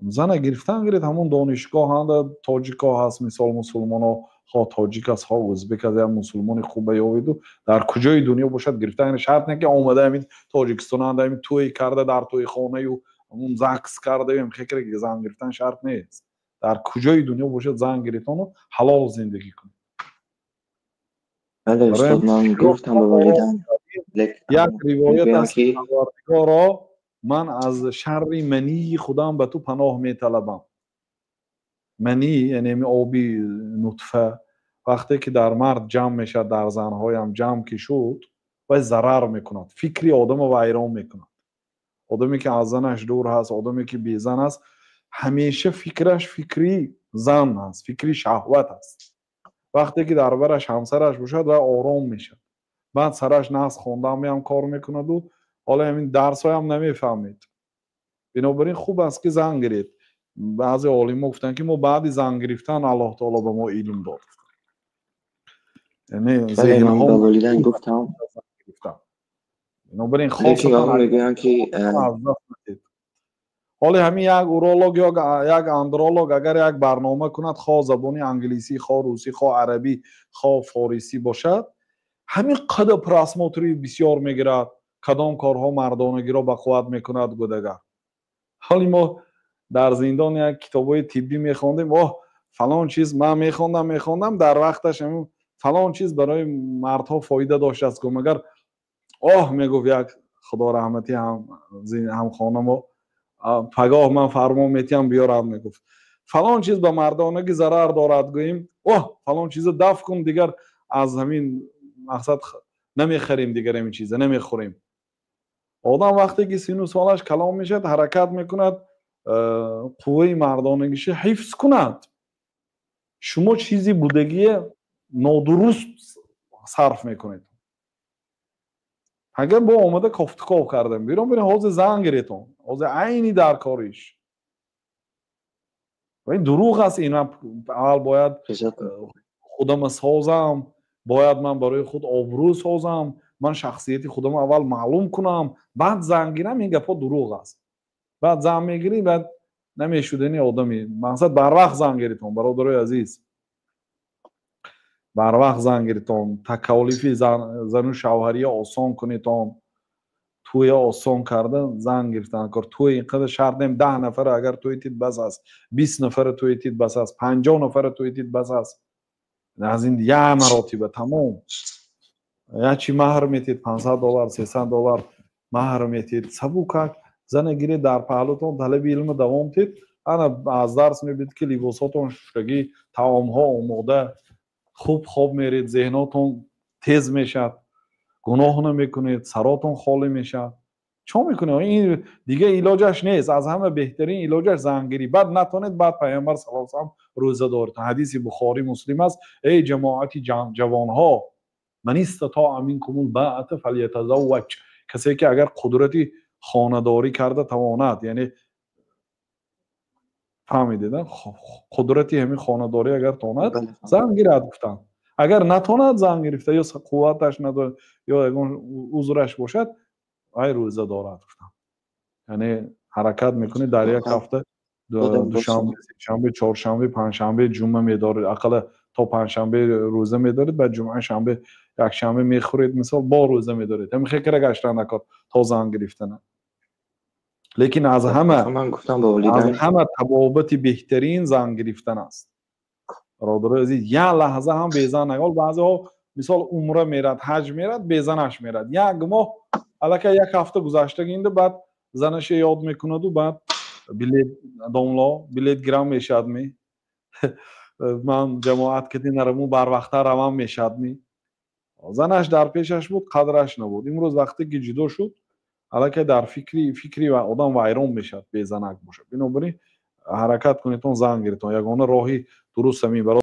زن گرفتن گرفت همون دانشگاه هم تاجیکا هست مثال مسلمان ها تاجیک است ها ازبک است یا مسلمان خوبه یا در کجای دنیا باشد گرفتن شرط نه که آمده همین تاجیکستان هم همین توی کرده در توی خانه و اون زکس کرده و فکر که زن گرفتن شرط نیست در کجای دنیا باشد زن گرفتن و حلال زندگی کنه. بله استاد من گفتم به والدین یک روایت است پروردگارا من از شر منی خودم به تو پناه میطلبم. منی یعنی آبی نطفه وقتی که در مرد جمع میشد در زنهای هم جمع که شد و ضرر میکند فکری آدم رو ویران میکند. آدمی که از زنش دور هست آدمی که بی زن است همیشه فکرش فکری زن است فکری شهوت است. وقتی که در برش همسرش باشد و آرام میشد بعد سرش ناز خوندن هم کار میکند و حالا همین درس هم نمیفهمید. بنابراین خوب است که زن گرفت. بعضی عالم گفتن که ما بعد زن گرفتن الله تعالی به ما علم داد یعنی ذهن من به ها والدین گفتم بنابراین خاصتا میگن که حالا همین یک اورولوگ یا یک اندرولوگ اگر یک برنامه کند خواه زبانی انگلیسی خواه روسی خواه عربی خواه فارسی باشد همین قدر پراسموتری بسیار میگیرد کدام کارها مردانگی را به قوت میکند گودگر. حالی ما در زندان یک کتابای طبی میخوندیم فلان چیز من میخوندم در وقتش همین فلان چیز برای مردها فایده داشت است مگر میگفت یک خدا رحمتی هم خانم و پگاه من فرما میتیم بیارم میگفت فلان چیز به مردانگی ضرر دارد گوییم فلان چیز دفع کن دیگر از همین مقصد نمیخریم دیگر این چیز نمیخوریم. آدم وقتی که 39 سالش کلام میشد حرکت میکند قوه مردانگیش حفظ کند. شما چیزی بودگی نادرست صرف میکنید. اگر با آمده کافتکاف کردم بیرون برین حوض زن گریتون حوض عینی در کاریش و این دروغ است. این اول باید خودم سازم باید من برای خود آبرو سازم من شخصیتی خودم اول معلوم کنم بعد زن گیرم این گپا دروغ است. بعد زن میگیری بعد نمیشودنی آدمی مقصد بر وقت زن گیریتون برادرای عزیز بر وقت زن گیریتون تکالیف زن و شوهری آسان کنیتون توی آسان کردن زن گرفتن کار توی اینقدر شرط نیم 10 نفر اگر توی تید بس است 20 نفر توی تید بس است 50 نفر توی تید بس است از این یه مراتبه تمام یا چی مهر میتید $500 $300 مهر میتید سبوکک زن گیری در پهلوتون طلب علم دوام تید انا از درس میبید که لباساتون شگی طعام ها آماده خوب میرید ذهناتون تیز میشد گناه نمیکنید سراتون خالی میشه چون میکنه این دیگه علاجش نیست. از همه بهترین علاجش زنگیری بعد نتونید بعد پیامبر صلی الله علیه و آله روزه دارید. حدیث بخاری مسلم است ای جماعتی جوان ها من استطاع منکم الباءة فلیتزوج کسی که اگر قدرتی خانه‌داری کرده تواند یعنی فهمیدید قدرتی همین خانه‌داری اگر تواند زن گیرد گفتن اگر نتواند زن گرفته یا قوتش نداره یا اگر عذرش باشد ای روزه دارد گفتن یعنی حرکت میکنه در یک هفته دوشنبه سه‌شنبه چهارشنبه پنجشنبه جمعه میدارید اقل تا پنجشنبه روزه میدارید بعد جمعه شنبه یک شنبه میخورید مثلا با روزه میدارید همین فکر گشتن نکرد تا زن گرفتن لیکن از همه تبابت بهترین زن گرفتن است. برادر عزیز یک لحظه هم بیزن نگال بعضی ها مثال عمره میرد حج میرد بیزنش میرد یک ماه الکی یک هفته گذشته گینده بعد زنش یاد میکند و بعد بلیت داملا بلیت گرام میشد می من جماعت کتی نرمو بر وقت روان میشد می زنش در پیشش بود قدرش نبود. امروز وقتی که جدا شد الکی در فکری و آدم ویران میشد بیزنک باشد. بنابراین حرکت کنیتون زن گیرتون یگانه راهی درست می برای